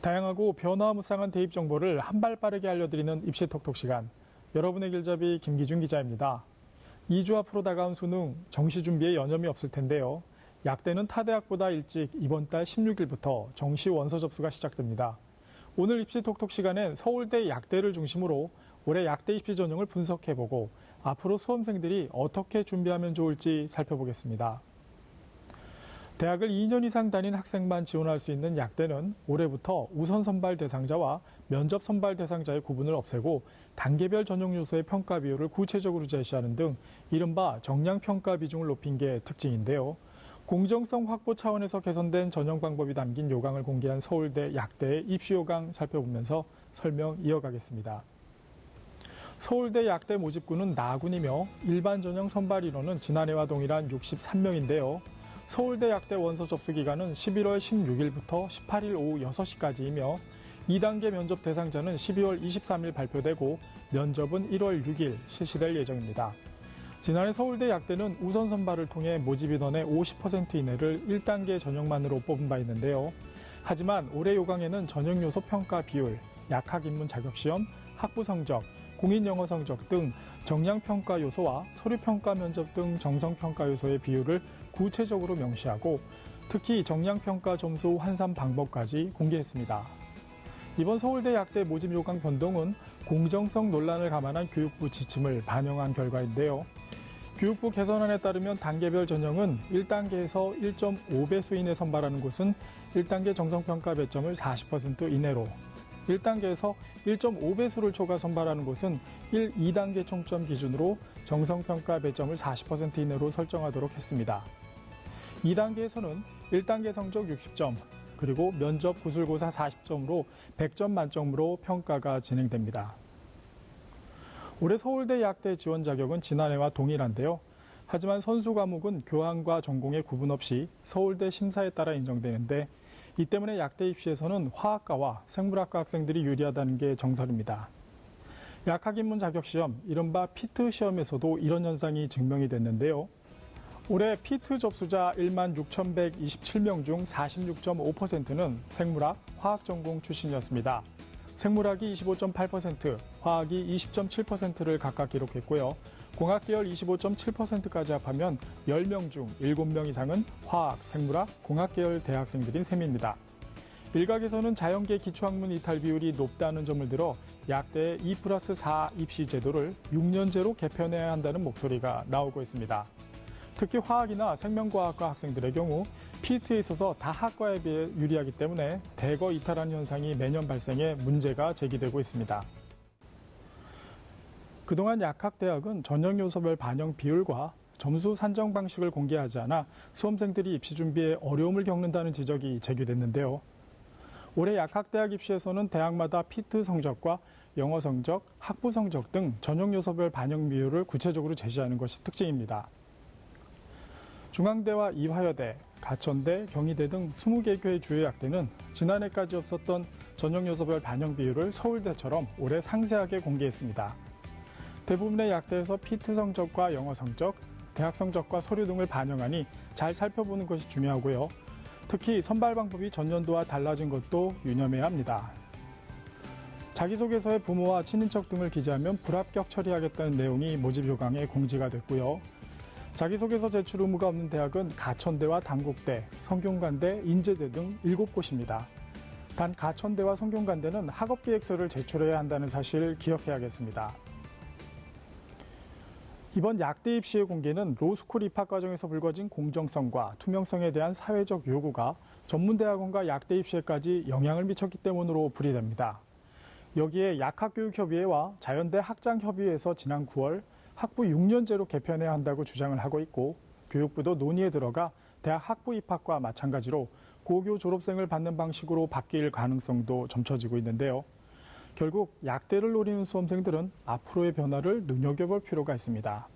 다양하고 변화무쌍한 대입 정보를 한 발 빠르게 알려드리는 입시톡톡 시간. 여러분의 길잡이 김기준 기자입니다. 2주 앞으로 다가온 수능, 정시 준비에 여념이 없을 텐데요. 약대는 타 대학보다 일찍 이번 달 16일부터 정시 원서 접수가 시작됩니다. 오늘 입시톡톡 시간엔 서울대 약대를 중심으로 올해 약대 입시 전형을 분석해보고 앞으로 수험생들이 어떻게 준비하면 좋을지 살펴보겠습니다. 대학을 2년 이상 다닌 학생만 지원할 수 있는 약대는 올해부터 우선 선발 대상자와 면접 선발 대상자의 구분을 없애고 단계별 전형 요소의 평가 비율을 구체적으로 제시하는 등 이른바 정량 평가 비중을 높인 게 특징인데요. 공정성 확보 차원에서 개선된 전형 방법이 담긴 요강을 공개한 서울대 약대의 입시 요강 살펴보면서 설명 이어가겠습니다. 서울대 약대 모집군은 나군이며 일반 전형 선발 인원은 지난해와 동일한 63명인데요. 서울대 약대 원서 접수 기간은 11월 16일부터 18일 오후 6시까지이며 2단계 면접 대상자는 12월 23일 발표되고 면접은 1월 6일 실시될 예정입니다. 지난해 서울대 약대는 우선 선발을 통해 모집 인원의 50% 이내를 1단계 전형만으로 뽑은 바 있는데요. 하지만 올해 요강에는 전형 요소 평가 비율, 약학 인문 자격시험, 학부 성적, 공인 영어 성적 등 정량 평가 요소와 서류 평가 면접 등 정성 평가 요소의 비율을 구체적으로 명시하고 특히 정량 평가 점수 환산 방법까지 공개했습니다. 이번 서울대 약대 모집 요강 변동은 공정성 논란을 감안한 교육부 지침을 반영한 결과인데요. 교육부 개선안에 따르면 단계별 전형은 1단계에서 1.5배수 이내 선발하는 곳은 1단계 정성평가 배점을 40% 이내로 1단계에서 1.5배수를 초과 선발하는 곳은 1, 2단계 총점 기준으로 정성평가 배점을 40% 이내로 설정하도록 했습니다. 2단계에서는 1단계 성적 60점, 그리고 면접 구술고사 40점으로 100점 만점으로 평가가 진행됩니다. 올해 서울대 약대 지원 자격은 지난해와 동일한데요. 하지만 선수 과목은 교환과 전공의 구분 없이 서울대 심사에 따라 인정되는데 이 때문에 약대 입시에서는 화학과와 생물학과 학생들이 유리하다는 게 정설입니다. 약학 인문 자격시험, 이른바 피트 시험에서도 이런 현상이 증명이 됐는데요. 올해 피트 접수자 16,127명 중 46.5%는 생물학, 화학 전공 출신이었습니다. 생물학이 25.8%, 화학이 20.7%를 각각 기록했고요. 공학계열 25.7%까지 합하면 10명 중 7명 이상은 화학, 생물학, 공학계열 대학생들인 셈입니다. 일각에서는 자연계 기초학문 이탈 비율이 높다는 점을 들어 약대의 2+4 입시 제도를 6년제로 개편해야 한다는 목소리가 나오고 있습니다. 특히 화학이나 생명과학과 학생들의 경우 피트에 있어서 다 학과에 비해 유리하기 때문에 대거 이탈하는 현상이 매년 발생해 문제가 제기되고 있습니다. 그동안 약학대학은 전형 요소별 반영 비율과 점수 산정 방식을 공개하지 않아 수험생들이 입시 준비에 어려움을 겪는다는 지적이 제기됐는데요. 올해 약학대학 입시에서는 대학마다 피트 성적과 영어 성적, 학부 성적 등 전형 요소별 반영 비율을 구체적으로 제시하는 것이 특징입니다. 중앙대와 이화여대, 가천대, 경희대 등 20개 주요 약대는 지난해까지 없었던 전형 요소별 반영 비율을 서울대처럼 올해 상세하게 공개했습니다. 대부분의 약대에서 피트 성적과 영어 성적, 대학 성적과 서류 등을 반영하니 잘 살펴보는 것이 중요하고요. 특히 선발 방법이 전년도와 달라진 것도 유념해야 합니다. 자기소개서에 부모와 친인척 등을 기재하면 불합격 처리하겠다는 내용이 모집 요강에 공지가 됐고요. 자기소개서 제출 의무가 없는 대학은 가천대와 단국대, 성균관대, 인제대 등 7곳입니다. 단 가천대와 성균관대는 학업계획서를 제출해야 한다는 사실을 기억해야겠습니다. 이번 약대 입시의 공개는 로스쿨 입학 과정에서 불거진 공정성과 투명성에 대한 사회적 요구가 전문대학원과 약대 입시에까지 영향을 미쳤기 때문으로 풀이됩니다. 여기에 약학교육협의회와 자연대 학장협의회에서 지난 9월 학부 6년제로 개편해야 한다고 주장을 하고 있고 교육부도 논의에 들어가 대학 학부 입학과 마찬가지로 고교 졸업생을 받는 방식으로 바뀔 가능성도 점쳐지고 있는데요. 결국 약대를 노리는 수험생들은 앞으로의 변화를 눈여겨볼 필요가 있습니다.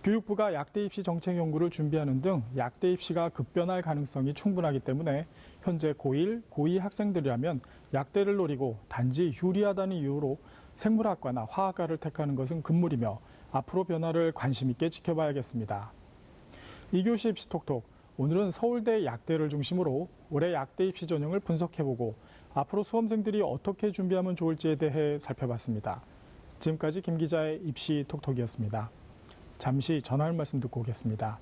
교육부가 약대 입시 정책 연구를 준비하는 등 약대 입시가 급변할 가능성이 충분하기 때문에 현재 고1, 고2 학생들이라면 약대를 노리고 단지 유리하다는 이유로 생물학과나 화학과를 택하는 것은 금물이며 앞으로 변화를 관심 있게 지켜봐야겠습니다. 2교시 입시톡톡, 오늘은 서울대 약대를 중심으로 올해 약대 입시 전형을 분석해보고 앞으로 수험생들이 어떻게 준비하면 좋을지에 대해 살펴봤습니다. 지금까지 김 기자의 입시 톡톡이었습니다. 잠시 전화 할 말씀 듣고 오겠습니다.